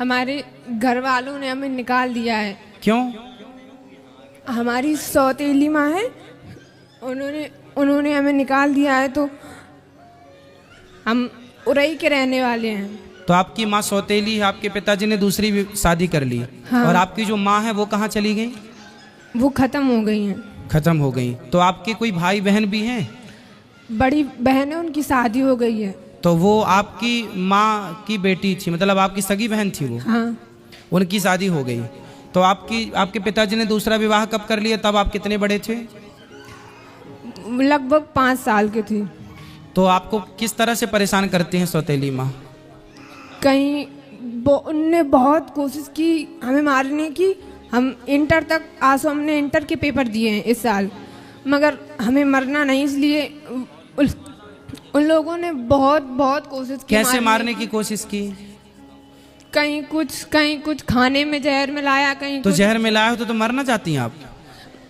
हमारे घर वालों ने हमें निकाल दिया है। क्यों? हमारी सौतेली माँ है, उन्होंने हमें निकाल दिया है, तो हम उरई के रहने वाले हैं। तो आपकी माँ सौतेली है, आपके पिताजी ने दूसरी भी शादी कर ली। हाँ। और आपकी जो माँ है वो कहाँ चली गई? वो खत्म हो गई हैं। खत्म हो गई। तो आपके कोई भाई बहन भी हैं? बड़ी बहन है, उनकी शादी हो गई है। तो वो आपकी माँ की बेटी थी, मतलब आपकी सगी बहन थी वो? हाँ। उनकी शादी हो गई। तो आपके पिताजी ने दूसरा विवाह कब कर लिया? तब आप कितने बड़े थे? लगभग 5 साल के थे। तो आपको किस तरह से परेशान करते हैं सौतेली माँ? कहीं उनने बहुत कोशिश की हमें मारने की। हम इंटर तक हमने इंटर के पेपर दिए हैं इस साल, मगर हमें मरना नहीं, इसलिए उन लोगों ने बहुत बहुत कोशिश की। कैसे मारने की कोशिश की? कहीं कुछ खाने में जहर मिलाया, कहीं तो कुछ। जहर मिलाया हो तो मरना चाहती हैं आप?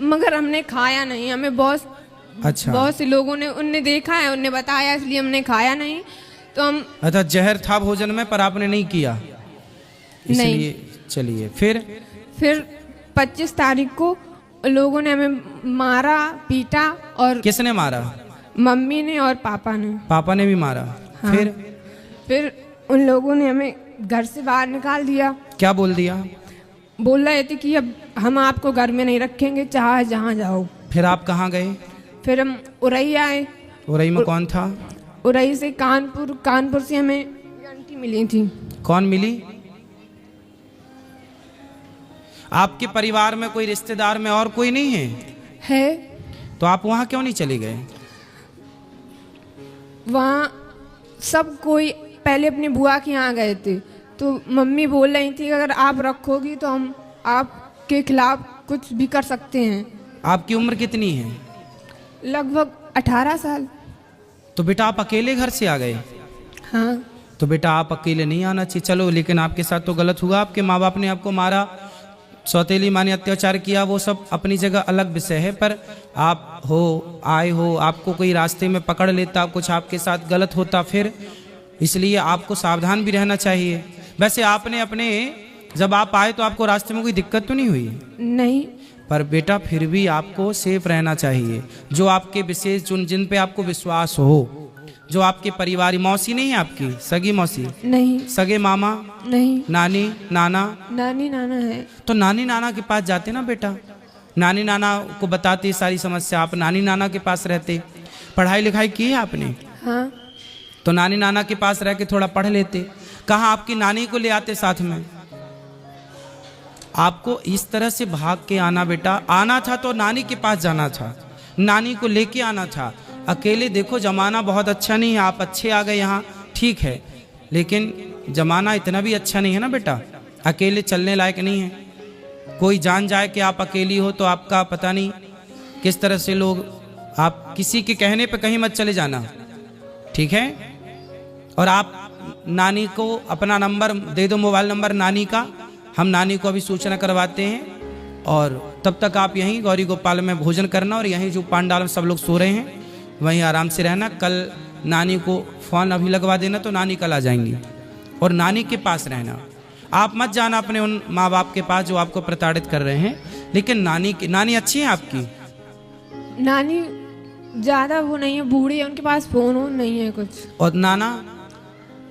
मगर हमने खाया नहीं। हमें बहुत से लोगों ने उनने देखा है, उनने बताया, इसलिए हमने खाया नहीं। तो हम अच्छा, जहर था भोजन में पर आपने नहीं किया, इसलिए। चलिए फिर 25 तारीख को लोगों ने हमें मारा, पीटा। और किसने मारा? मम्मी ने और पापा ने। पापा ने भी मारा? हाँ। फिर उन लोगों ने हमें घर से बाहर निकाल दिया। क्या बोल दिया? बोल रहे थे कि अब हम आपको घर में नहीं रखेंगे, चाहे जहाँ जाओ। फिर आप कहाँ गए? फिर हम उरई आए। उरई में कौन था? उरई से कानपुर से हमें आंटी मिली थी। कौन मिली? आपके परिवार में कोई रिश्तेदार में और कोई नहीं है? तो आप वहाँ क्यों नहीं चले गए? वहाँ सब कोई पहले अपनी बुआ के यहाँ गए थे, तो मम्मी बोल रही थी कि अगर आप रखोगी तो हम आपके खिलाफ कुछ भी कर सकते हैं। आपकी उम्र कितनी है? लगभग 18 साल। तो बेटा आप अकेले घर से आ गए? हाँ। तो बेटा आप अकेले नहीं आना चाहिए, चलो, लेकिन आपके साथ तो गलत हुआ। आपके माँ बाप ने आपको मारा, सौतेली माँ ने अत्याचार किया, वो सब अपनी जगह अलग विषय है। पर आप आए हो, आपको कोई रास्ते में पकड़ लेता, कुछ आपके साथ गलत होता, फिर इसलिए आपको सावधान भी रहना चाहिए। वैसे आपने जब आप आए तो आपको रास्ते में कोई दिक्कत तो नहीं हुई? नहीं। पर बेटा फिर भी आपको सेफ रहना चाहिए। जो आपके विशेष जिन पे आपको विश्वास हो, जो आपके परिवार, मौसी नहीं है आपकी? सगी मौसी नहीं। सगे मामा नहीं। नानी नाना? नानी नाना है। तो नानी नाना के पास जाते ना बेटा, नानी नाना को बताते सारी समस्या, आप नानी नाना के पास रहते। पढ़ाई लिखाई की है आपने? हाँ। तो नानी नाना के पास रह के थोड़ा पढ़ लेते। कहाँ आपकी नानी को ले आते साथ में? आपको इस तरह से भाग के आना बेटा, आना था तो नानी के पास जाना था, नानी को लेके आना था। अकेले देखो जमाना बहुत अच्छा नहीं है, आप अच्छे आ गए यहाँ, ठीक है, लेकिन जमाना इतना भी अच्छा नहीं है ना बेटा, अकेले चलने लायक नहीं है। कोई जान जाए कि आप अकेली हो तो आपका पता नहीं किस तरह से लोग, आप किसी के कहने पे कहीं मत चले जाना, ठीक है? और आप नानी को अपना नंबर दे दो, मोबाइल नंबर नानी का, हम नानी को अभी सूचना करवाते हैं। और तब तक आप यहीं गौरी गोपाल में भोजन करना, और यहीं जो पांडाल में सब लोग सो रहे हैं वहीं आराम से रहना। कल नानी को फ़ोन अभी लगवा देना तो नानी कल आ जाएंगी, और नानी के पास रहना। आप मत जाना अपने उन माँ बाप के पास जो आपको प्रताड़ित कर रहे हैं, लेकिन नानी अच्छी है आपकी? नानी ज़्यादा वो नहीं है, बूढ़ी है, उनके पास फ़ोन नहीं है कुछ। और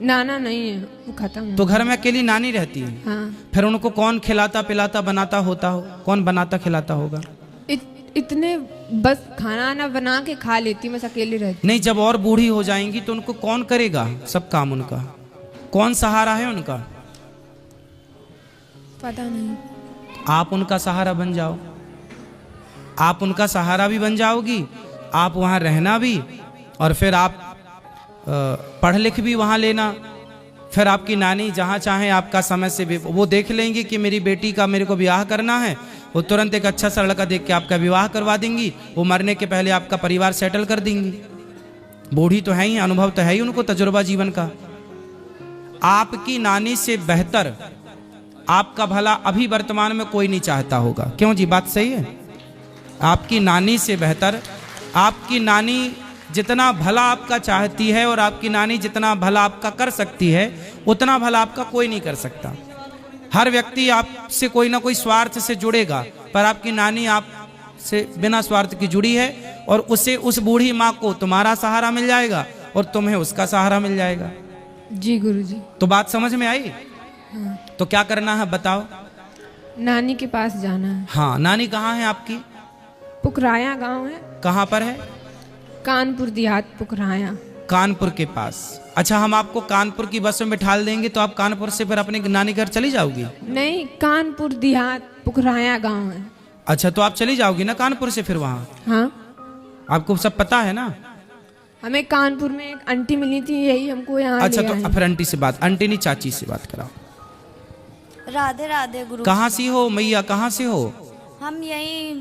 नाना नहीं है, वो खत्म। तो घर में अकेली नानी रहती है? हाँ। फिर उनको कौन खिलाता पिलाता बनाता होता हो? कौन बनाता खिलाता होगा? इतने बस खाना बना के खा लेती, मैं अकेली रहती। नहीं, जब और बूढ़ी हो जाएंगी तो उनको कौन करेगा सब काम? उनका कौन सहारा है उनका? पता नहीं। आप उनका सहारा बन जाओ, आप उनका सहारा भी बन जाओगी, आप वहाँ रहना भी, और फिर आप पढ़ लिख भी वहाँ लेना। फिर आपकी नानी जहाँ चाहे आपका समय से वो देख लेंगी कि मेरी बेटी का मेरे को ब्याह करना है, वो तुरंत एक अच्छा सा लड़का देख के आपका विवाह करवा देंगी। वो मरने के पहले आपका परिवार सेटल कर देंगी। बूढ़ी तो है ही, अनुभव तो है ही उनको, तजुर्बा जीवन का। आपकी नानी से बेहतर आपका भला अभी वर्तमान में कोई नहीं चाहता होगा, क्यों जी? बात सही है? आपकी नानी से बेहतर, आपकी नानी जितना भला आपका चाहती है और आपकी नानी जितना भला आपका कर सकती है, उतना भला आपका कोई नहीं कर सकता। हर व्यक्ति आपसे कोई ना कोई स्वार्थ से जुड़ेगा, पर आपकी नानी आपसे बिना स्वार्थ की जुड़ी है, और उसे, उस बूढ़ी माँ को तुम्हारा सहारा मिल जाएगा और तुम्हें उसका सहारा मिल जाएगा। जी गुरुजी। तो बात समझ में आई? हाँ। तो क्या करना है बताओ? नानी के पास जाना है। हाँ, नानी कहाँ है आपकी? पुकराया गांव है। कहाँ पर है? कानपुर देहात, पुकराया। कानपुर के पास। अच्छा, हम आपको कानपुर की बस में बिठा देंगे तो आप कानपुर से फिर अपने नानी घर चली जाओगी? नहीं, कानपुर देहात, पुकराया गांव है। अच्छा, तो आप चली जाओगी ना कानपुर से फिर वहाँ? हाँ, आपको सब पता है ना? हमें कानपुर में एक आंटी मिली थी, यही हमको यहाँ अच्छा, ले तो आए। फिर आंटी से बात, आंटी नहीं चाची से बात कराओ। राधे राधे गुरु। कहाँ से हो मैया, कहाँ से हो? हम यही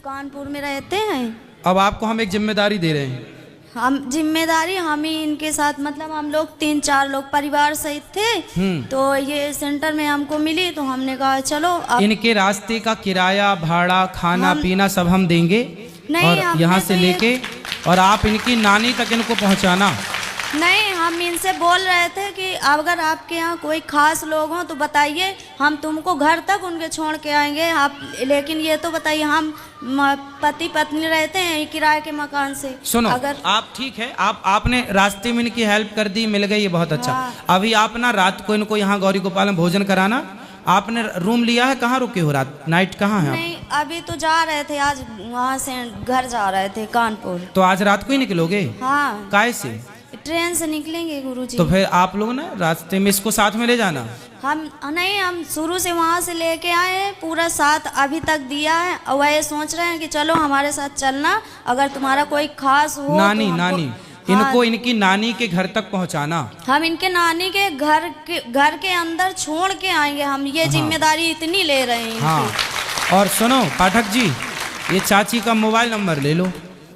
कानपुर में रहते हैं। अब आपको हम एक जिम्मेदारी दे रहे हैं। हम जिम्मेदारी हम ही इनके साथ, मतलब हम लोग 3-4 लोग परिवार सहित थे, तो ये सेंटर में हमको मिली, तो हमने कहा चलो अब इनके रास्ते का किराया, भाड़ा, खाना पीना सब हम देंगे, नहीं, और हमने यहाँ तो से ये- लेके और आप इनकी नानी तक इनको पहुँचाना। नहीं, हम इनसे बोल रहे थे कि अगर आपके यहाँ कोई खास लोग हों तो बताइए, हम तुमको घर तक उनके छोड़ के आएंगे आप, लेकिन ये तो बताइए, हम पति पत्नी रहते हैं किराए के मकान से। सुनो, अगर आप ठीक है, आपने रास्ते में इनकी हेल्प कर दी, मिल गई, ये बहुत अच्छा। हाँ। अभी आप ना रात को इनको यहाँ गौरी गोपाल में भोजन कराना। आपने रूम लिया है? कहाँ रुके हो रात, नाइट कहाँ है आप? नहीं, अभी तो जा रहे थे, आज वहाँ से घर जा रहे थे कानपुर। तो आज रात को ही निकलोगे? हाँ, काय से? ट्रेन से निकलेंगे गुरुजी। तो फिर आप लोग ना रास्ते में इसको साथ में ले जाना। हम नहीं, हम शुरू से वहाँ से लेके आए हैं, पूरा साथ अभी तक दिया है, और वह सोच रहे हैं कि चलो हमारे साथ चलना, अगर तुम्हारा कोई खास हो नानी, तो हमको- नानी, हाँ, इनको इनकी नानी के घर तक पहुँचाना। हम इनके नानी के घर के अंदर छोड़ के आएंगे, हम ये जिम्मेदारी इतनी ले रहे हैं। हाँ, और सुनो पाठक जी, ये चाची का मोबाइल नंबर ले लो।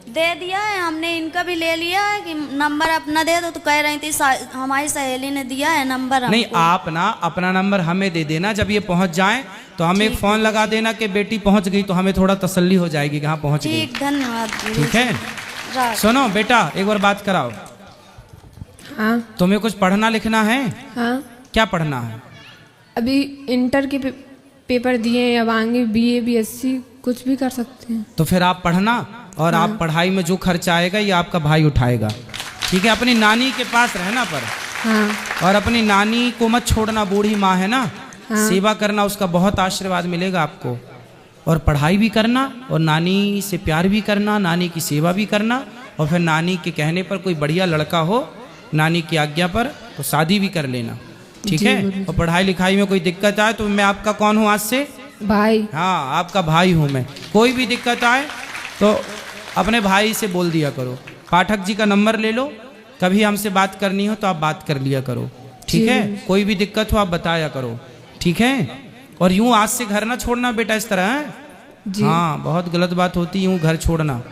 दे दिया है हमने, इनका भी ले लिया है कि नंबर अपना दे दो, तो कह रही थी हमारी सहेली ने दिया है नंबर नहीं, हमको। आप ना अपना नंबर हमें दे देना, जब ये पहुंच जाए तो हमें एक फोन लगा देना कि बेटी पहुंच गई, तो हमें थोड़ा तसल्ली हो जाएगी कि हाँ पहुंच गई। ठीक, धन्यवाद गुरु। ठीक है, राधे। सुनो बेटा, एक बार बात कराओ। हाँ। तुम्हें कुछ पढ़ना लिखना है? हाँ, क्या पढ़ना है? अभी इंटर के पेपर दिए हैं, अब आगे BA BSc कुछ भी कर सकते हैं। तो फिर आप पढ़ना, और आप पढ़ाई में जो खर्चा आएगा ये आपका भाई उठाएगा। ठीक है, अपनी नानी के पास रहना पर, हाँ। और अपनी नानी को मत छोड़ना, बूढ़ी माँ है ना। हाँ। सेवा करना, उसका बहुत आशीर्वाद मिलेगा आपको, और पढ़ाई भी करना, और नानी से प्यार भी करना, नानी की सेवा भी करना, और फिर नानी के कहने पर कोई बढ़िया लड़का हो, नानी की आज्ञा पर, तो शादी भी कर लेना। ठीक जी, है, गुरुजी। और पढ़ाई लिखाई में कोई दिक्कत आए तो मैं आपका कौन हूँ आज से? भाई। हाँ, आपका भाई हूँ मैं। कोई भी दिक्कत आए तो अपने भाई से बोल दिया करो। पाठक जी का नंबर ले लो, कभी हमसे बात करनी हो तो आप बात कर लिया करो। ठीक है, कोई भी दिक्कत हो आप बताया करो। ठीक है, और यूं आज से घर ना छोड़ना बेटा, इस तरह है? जी। हाँ, बहुत गलत बात होती है यूं घर छोड़ना।